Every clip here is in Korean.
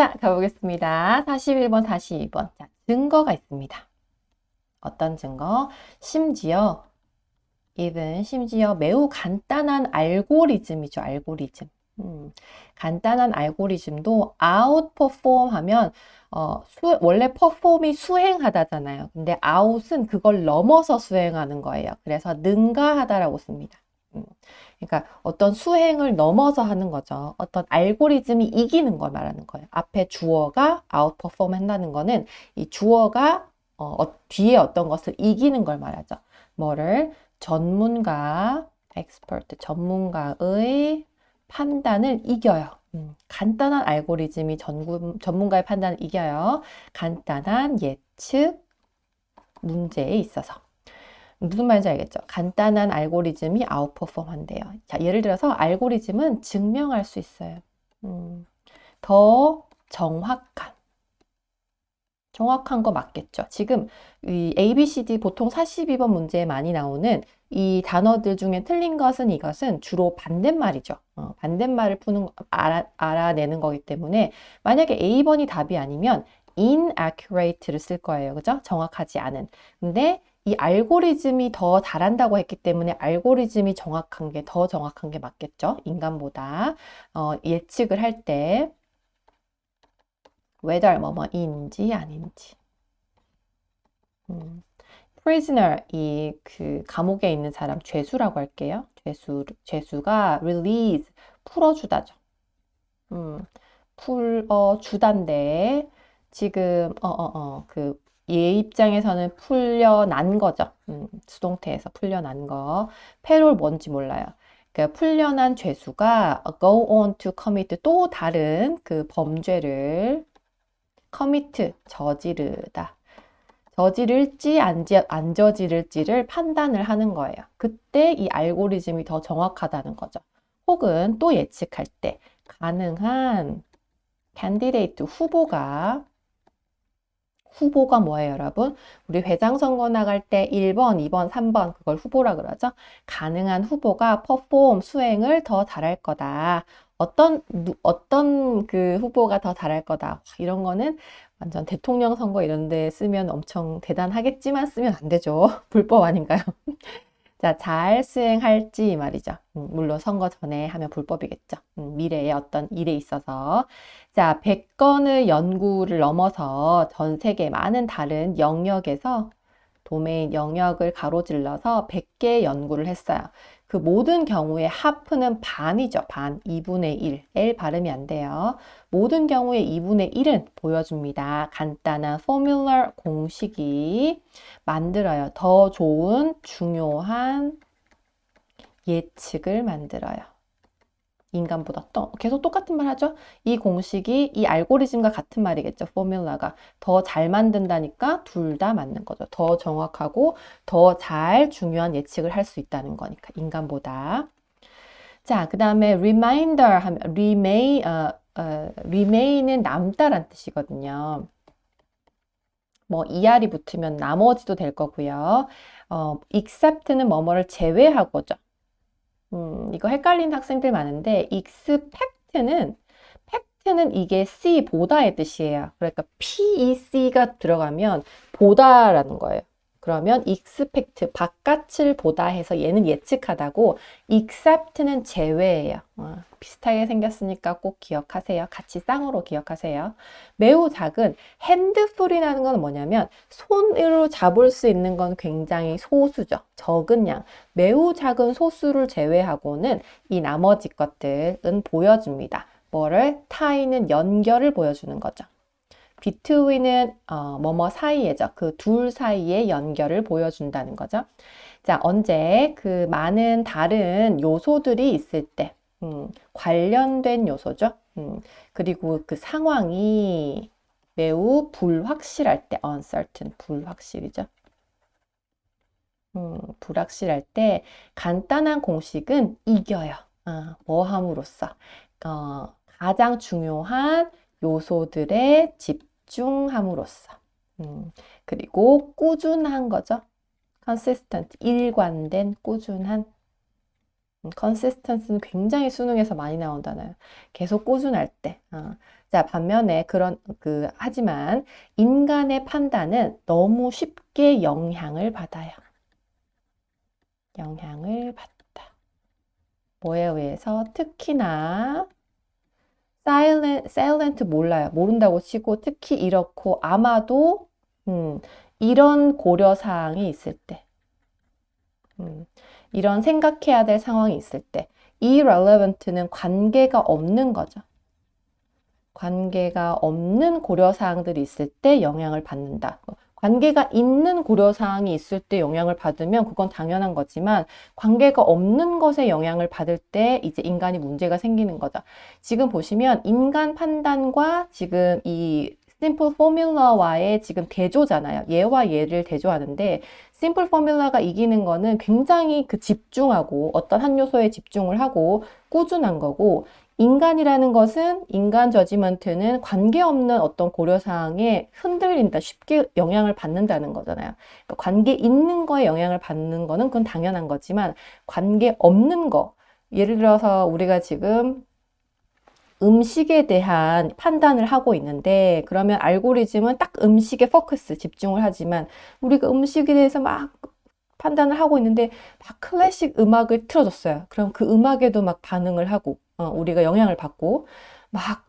자, 가보겠습니다. 41번, 42번. 자, 증거가 있습니다. 어떤 증거? 심지어 매우 간단한 알고리즘이죠. 알고리즘. 간단한 알고리즘도 outperform 하면 원래 perform이 수행하다잖아요. 근데 out은 그걸 넘어서 수행하는 거예요. 그래서 능가하다라고 씁니다. 그러니까 어떤 수행을 넘어서 하는 거죠. 어떤 알고리즘이 이기는 걸 말하는 거예요. 앞에 주어가 outperform 한다는 거는 이 주어가 뒤에 어떤 것을 이기는 걸 말하죠. 뭐를? 전문가, expert, 전문가의 판단을 이겨요. 간단한 알고리즘이 전문가의 판단을 이겨요. 간단한 예측 문제에 있어서. 무슨 말인지 알겠죠? 간단한 알고리즘이 아웃퍼폼 한대요. 자, 예를 들어서 알고리즘은 증명할 수 있어요. 더 정확한 거 맞겠죠? 지금 이 ABCD 보통 42번 문제에 많이 나오는 이 단어들 중에 틀린 것은 이것은 주로 반대말이죠. 반대말을 알아내는 거기 때문에 만약에 A번이 답이 아니면 inaccurate를 쓸 거예요. 그죠? 정확하지 않은. 근데 이 알고리즘이 더 잘한다고 했기 때문에 알고리즘이 더 정확한 게 맞겠죠? 인간보다. 예측을 할 때. whether 뭐뭐인지 아닌지. prisoner 그 감옥에 있는 사람 죄수라고 할게요. 죄수가 release 풀어주다죠. 풀어주단데 지금 그 얘 입장에서는 풀려난 거죠. 수동태에서 풀려난 거. 패롤 뭔지 몰라요. 그러니까 풀려난 죄수가 go on to commit 또 다른 그 범죄를 commit 저지르다. 저지를지 안 저지를지를 판단을 하는 거예요. 그때 이 알고리즘이 더 정확하다는 거죠. 혹은 또 예측할 때 가능한 캔디데이트 후보가 뭐예요, 여러분? 우리 회장 선거 나갈 때 1번, 2번, 3번 그걸 후보라 그러죠. 가능한 후보가 수행을 더 잘할 거다. 어떤 그 후보가 더 잘할 거다. 이런 거는 완전 대통령 선거 이런 데 쓰면 엄청 대단하겠지만 쓰면 안 되죠. 불법 아닌가요? 자, 잘 수행할지 말이죠. 물론 선거 전에 하면 불법이겠죠. 미래의 어떤 일에 있어서. 자, 100건의 연구를 넘어서 전 세계 많은 다른 영역에서 도메인 영역을 가로질러서 100개 연구를 했어요. 그 모든 경우에 하프는 반이죠. 반, 2분의 1. L 발음이 안 돼요. 모든 경우에 2분의 1은 보여줍니다. 간단한 포뮬러 공식이 만들어요. 더 좋은 중요한 예측을 만들어요. 인간보다 계속 똑같은 말 하죠? 이 공식이 이 알고리즘과 같은 말이겠죠. 포뮬러가 더 잘 만든다니까 둘 다 맞는 거죠. 더 정확하고 더 잘 중요한 예측을 할 수 있다는 거니까 인간보다. 자, 그 다음에 reminder 하면 remain은 남다란 뜻이거든요. 뭐 ER이 붙으면 나머지도 될 거고요. except는 뭐뭐를 제외하고죠. 이거 헷갈리는 학생들 많은데 팩트는 이게 C보다의 뜻이에요. 그러니까 PEC가 들어가면 보다라는 거예요. 그러면 expect, 바깥을 보다 해서 얘는 예측하다고 except는 제외예요. 비슷하게 생겼으니까 꼭 기억하세요. 같이 쌍으로 기억하세요. 매우 작은 핸드풀이라는 건 뭐냐면 손으로 잡을 수 있는 건 굉장히 소수죠. 적은 양. 매우 작은 소수를 제외하고는 이 나머지 것들은 보여줍니다. 뭐를? 타이는 연결을 보여주는 거죠. between은 뭐뭐 사이에죠. 그 둘 사이의 연결을 보여준다는 거죠. 자, 언제 그 많은 다른 요소들이 있을 때 관련된 요소죠. 그리고 그 상황이 매우 불확실할 때 uncertain, 불확실이죠. 불확실할 때 간단한 공식은 이겨요. 뭐 함으로써 가장 중요한 요소들에 집중함으로써. 그리고 꾸준한 거죠. consistent, 일관된 꾸준한. consistency는 굉장히 수능에서 많이 나온다나요? 계속 꾸준할 때. 자, 반면에 하지만 인간의 판단은 너무 쉽게 영향을 받아요. 영향을 받다. 뭐에 의해서? 특히나 silent 몰라요. 모른다고 치고 특히 이렇고 아마도 이런 고려사항이 있을 때 이런 생각해야 될 상황이 있을 때 irrelevant는 관계가 없는 거죠. 관계가 없는 고려사항들이 있을 때 영향을 받는다. 관계가 있는 고려사항이 있을 때 영향을 받으면 그건 당연한 거지만 관계가 없는 것에 영향을 받을 때 이제 인간이 문제가 생기는 거죠. 지금 보시면 인간 판단과 지금 이 심플 포뮬러와의 지금 대조잖아요. 얘와 얘를 대조하는데 심플 포뮬러가 이기는 거는 굉장히 집중하고 어떤 한 요소에 집중을 하고 꾸준한 거고 인간이라는 것은 인간 저지먼트는 관계없는 어떤 고려사항에 흔들린다, 쉽게 영향을 받는다는 거잖아요. 그러니까 관계 있는 거에 영향을 받는 거는 그건 당연한 거지만 관계 없는 거, 예를 들어서 우리가 지금 음식에 대한 판단을 하고 있는데 그러면 알고리즘은 딱 음식에 포커스, 집중을 하지만 우리가 음식에 대해서 막 판단을 하고 있는데 막 클래식 음악을 틀어줬어요. 그럼 그 음악에도 막 반응을 하고 우리가 영향을 받고 막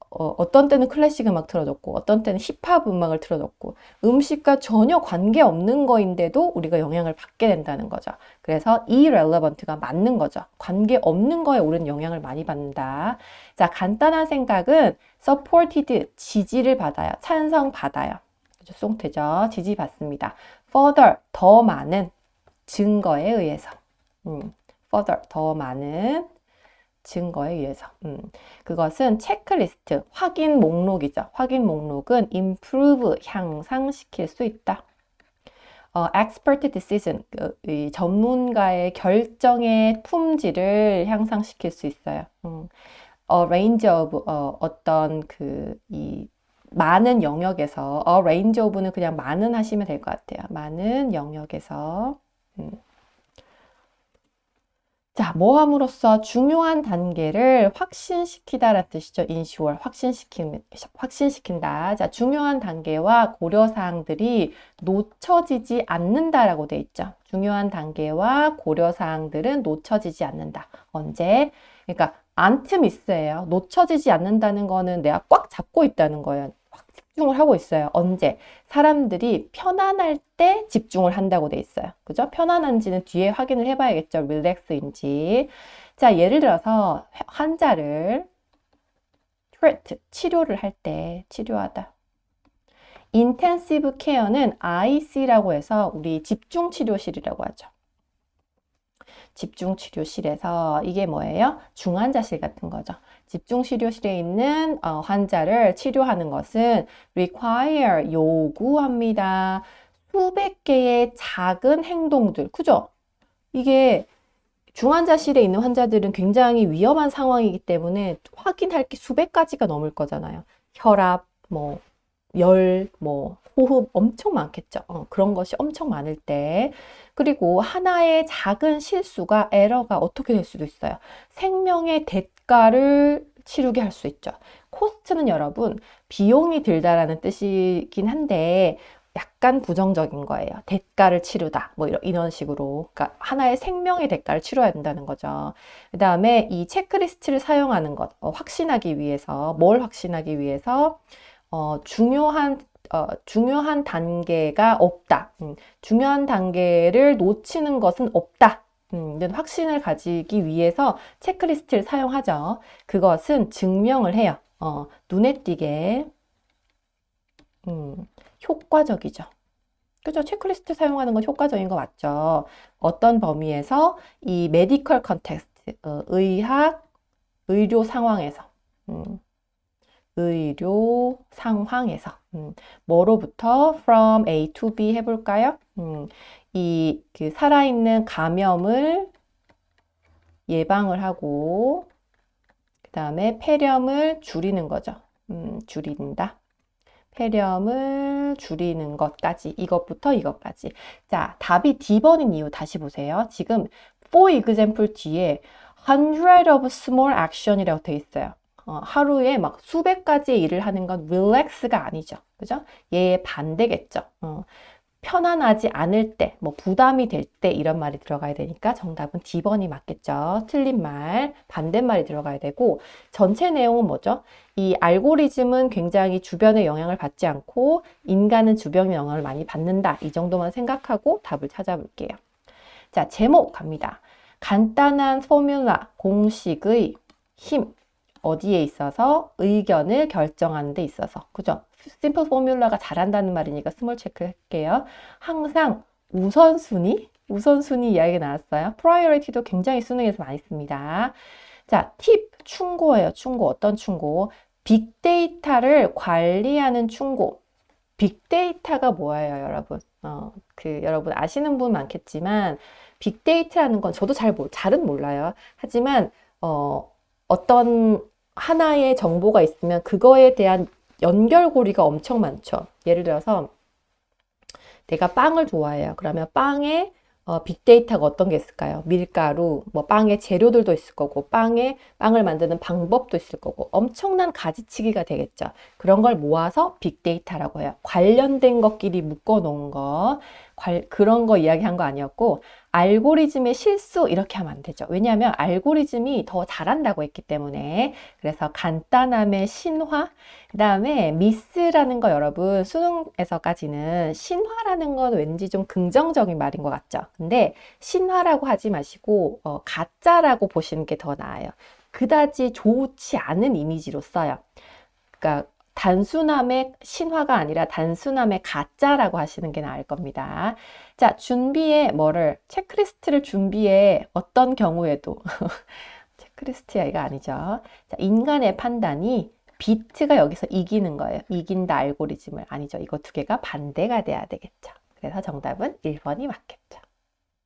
어떤 때는 클래식 음악 틀어줬고 어떤 때는 힙합 음악을 틀어줬고 음식과 전혀 관계없는 거인데도 우리가 영향을 받게 된다는 거죠. 그래서 irrelevant가 맞는 거죠. 관계없는 거에 우리는 영향을 많이 받는다. 자, 간단한 생각은 supported, 지지를 받아요. 찬성받아요. 송태죠. 지지받습니다. further, 더 많은 증거에 의해서. further, 더 많은 증거에 의해서. 그것은 체크리스트, 확인 목록이죠. 확인 목록은 improve, 향상시킬 수 있다. expert decision, 이 전문가의 결정의 품질을 향상시킬 수 있어요. range of, 어떤 이 많은 영역에서, range of는 그냥 많은 하시면 될 것 같아요. 많은 영역에서. 자, 뭐 함으로써 중요한 단계를 확신시키다라는 뜻이죠. ensure, 확신시킨다. 자, 중요한 단계와 고려사항들이 놓쳐지지 않는다라고 돼 있죠. 중요한 단계와 고려사항들은 놓쳐지지 않는다. 언제? 그러니까 안트 미스예요. 놓쳐지지 않는다는 거는 내가 꽉 잡고 있다는 거예요. 확 집중을 하고 있어요. 언제? 사람들이 편안할 때 집중을 한다고 돼 있어요. 그죠? 편안한지는 뒤에 확인을 해봐야겠죠. 릴렉스인지. 자, 예를 들어서 환자를 treat, 치료를 할 때 치료하다. 인텐시브 케어는 IC라고 해서 우리 집중치료실이라고 하죠. 집중치료실에서 이게 뭐예요? 중환자실 같은 거죠. 집중치료실에 있는 환자를 치료하는 것은 require, 요구합니다. 수백 개의 작은 행동들, 그죠? 이게 중환자실에 있는 환자들은 굉장히 위험한 상황이기 때문에 확인할 게 수백 가지가 넘을 거잖아요. 혈압, 열, 호흡 엄청 많겠죠. 그런 것이 엄청 많을 때. 그리고 하나의 작은 실수가, 에러가 어떻게 될 수도 있어요. 생명의 대가를 치르게 할 수 있죠. 코스트는 여러분, 비용이 들다라는 뜻이긴 한데, 약간 부정적인 거예요. 대가를 치르다. 이런 식으로. 그러니까 하나의 생명의 대가를 치러야 된다는 거죠. 그 다음에 이 체크리스트를 사용하는 것, 확신하기 위해서, 뭘 확신하기 위해서, 중요한 단계가 없다. 중요한 단계를 놓치는 것은 없다. 확신을 가지기 위해서 체크리스트를 사용하죠. 그것은 증명을 해요. 눈에 띄게 효과적이죠. 그죠? 체크리스트 사용하는 건 효과적인 거 맞죠? 어떤 범위에서 이 메디컬 컨텍스트, 의료 상황에서 의료 상황에서 뭐로부터 from A to B 해볼까요? 살아있는 감염을 예방을 하고 그 다음에 폐렴을 줄이는 거죠. 줄인다. 폐렴을 줄이는 것까지, 이것부터 이것까지. 자, 답이 D번인 이유 다시 보세요. 지금 for example 뒤에 100 of small action이라고 되어 있어요. 하루에 막 수백 가지의 일을 하는 건 relax가 아니죠. 그죠? 얘의 반대겠죠. 편안하지 않을 때, 뭐 부담이 될 때 이런 말이 들어가야 되니까 정답은 D번이 맞겠죠. 틀린 말, 반대말이 들어가야 되고 전체 내용은 뭐죠? 이 알고리즘은 굉장히 주변의 영향을 받지 않고 인간은 주변의 영향을 많이 받는다. 이 정도만 생각하고 답을 찾아볼게요. 자, 제목 갑니다. 간단한 포뮬라, 공식의 힘. 어디에 있어서 의견을 결정하는 데 있어서. 그죠? 심플 포뮬라가 잘한다는 말이니까 스몰 체크 할게요. 항상 우선순위 이야기가 나왔어요. 프라이어리티도 굉장히 수능에서 많이 씁니다. 자, 팁, 충고예요. 충고. 어떤 충고? 빅데이터를 관리하는 충고. 빅데이터가 뭐예요, 여러분? 여러분 아시는 분 많겠지만, 빅데이터라는 건 저도 잘은 몰라요. 하지만, 어떤 하나의 정보가 있으면 그거에 대한 연결고리가 엄청 많죠. 예를 들어서 내가 빵을 좋아해요. 그러면 빵에 빅데이터가 어떤 게 있을까요? 밀가루, 뭐 빵의 재료들도 있을 거고, 빵을 만드는 방법도 있을 거고, 엄청난 가지치기가 되겠죠. 그런 걸 모아서 빅데이터라고 해요. 관련된 것끼리 묶어 놓은 거, 그런 거 이야기한 거 아니었고, 알고리즘의 실수 이렇게 하면 안 되죠. 왜냐하면 알고리즘이 더 잘한다고 했기 때문에. 그래서 간단함의 신화, 그 다음에 미스라는 거 여러분 수능에서까지는 신화라는 건 왠지 좀 긍정적인 말인 것 같죠. 근데 신화라고 하지 마시고 가짜라고 보시는 게 더 나아요. 그다지 좋지 않은 이미지로 써요. 그러니까 단순함의 신화가 아니라 단순함의 가짜라고 하시는 게 나을 겁니다. 자, 체크리스트를 준비해 어떤 경우에도 체크리스트야 이거 아니죠. 자, 인간의 판단이 비트가 여기서 이기는 거예요. 이긴다 알고리즘을. 아니죠. 이거 두 개가 반대가 돼야 되겠죠. 그래서 정답은 1번이 맞겠죠.